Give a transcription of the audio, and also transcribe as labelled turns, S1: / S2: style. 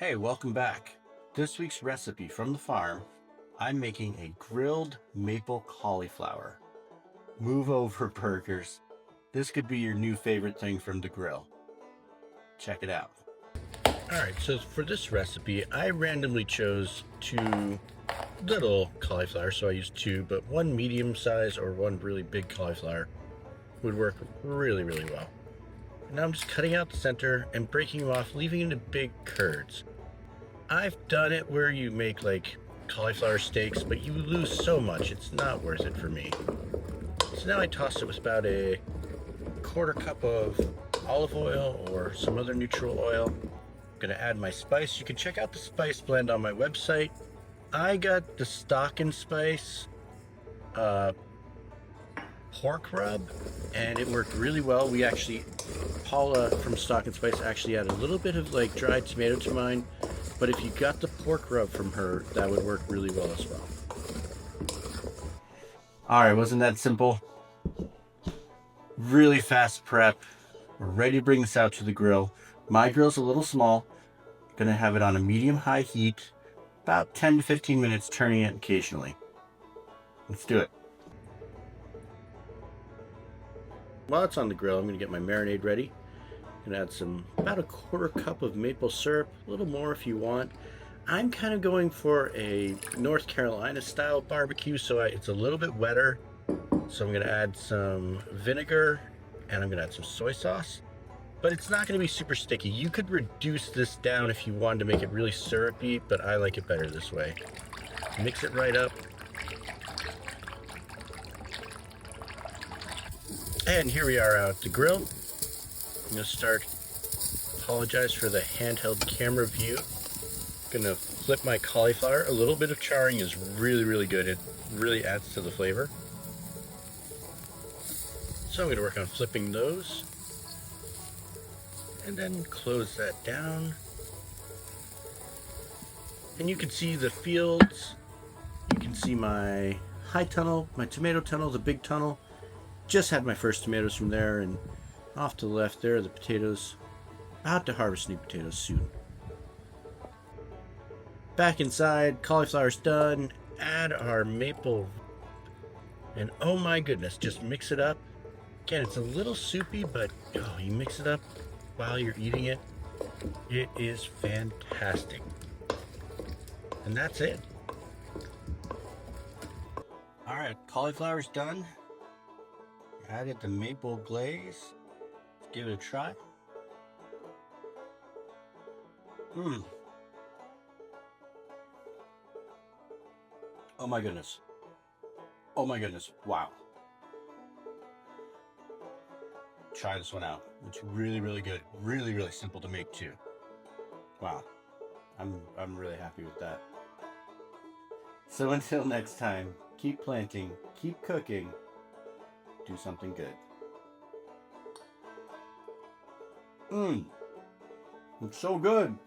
S1: Hey, welcome back. This week's recipe from the farm, I'm making a grilled maple cauliflower. Move over, burgers. This could be your new favorite thing from the grill. Check it out. Alright, so for this recipe, I randomly chose two little cauliflowers, so I used two, but one medium size or one really big cauliflower would work really well. And now I'm just cutting out the center and breaking them off, leaving it into big curds. I've done it where you make like cauliflower steaks, but you lose so much, it's not worth it for me. So now I toss it with about a quarter cup of olive oil or some other neutral oil. I'm gonna add my spice. You can check out the spice blend on my website. I got the stock and spice pork rub, and it worked really well. Paula from Stock and Spice actually added a little bit of like dried tomato to mine, but if you got the pork rub from her, that would work really well as well. Alright, wasn't that simple? Really fast prep. We're ready to bring this out to the grill. My grill's a little small. Gonna have it on a medium-high heat, about 10 to 15 minutes, turning it occasionally. Let's do it. While it's on the grill, I'm gonna get my marinade ready. I'm gonna add about a quarter cup of maple syrup, a little more if you want. I'm kind of going for a North Carolina style barbecue, so it's a little bit wetter. So I'm gonna add some vinegar and I'm gonna add some soy sauce, but it's not gonna be super sticky. You could reduce this down if you wanted to make it really syrupy, but I like it better this way. Mix it right up. And here we are out at the grill. I'm gonna start. Apologize for the handheld camera view. Gonna flip my cauliflower. A little bit of charring is really good. It really adds to the flavor. So I'm gonna work on flipping those. And then close that down. And you can see the fields. You can see my high tunnel, my tomato tunnel, the big tunnel. Just had my first tomatoes from there, and off to the left there are the potatoes. About to harvest new potatoes soon. Back inside, cauliflower's done. Add our maple, and oh my goodness, just mix it up. Again, it's a little soupy, but you mix it up while you're eating it. It is fantastic. And that's it. All right, cauliflower's done. Added the maple glaze. Let's give it a try. Oh my goodness. Oh my goodness. Wow. Try this one out. It's really good. Really simple to make too. Wow. I'm really happy with that. So until next time, keep planting, keep cooking, do something good. It's so good.